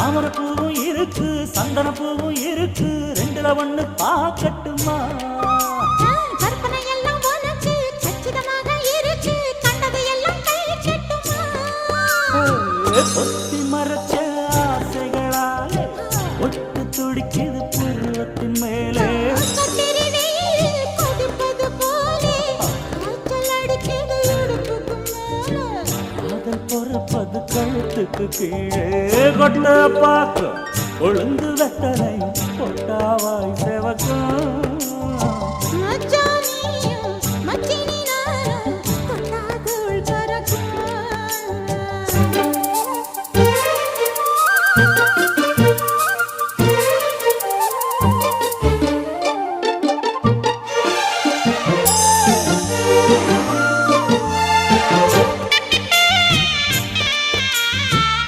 தாமரை பூவும் இருக்கு சந்தன பூவும் இருக்கு ரெண்டுல ஒண்ணு பாக்கட்டுமா கற்பனை எல்லாம் உனக்கு சச்சிதமாக இருக்கு கண்டது எல்லாம் கை கட்டுமா பொத்தி மறைச்ச ஆசைகளாலே ஒட்டு துடிக்குது புருவத்தின் மேலே கொதிப்பது போலே காய்ச்சல் அடிக்குது இடுப்புக்கு மேலே காதல் பொறப்பது கழுத்துக்கு கீழே கொட்ட பாக்கு ஒழுங்கு வெத்தனை கொட்டாவாய் செவக்கும்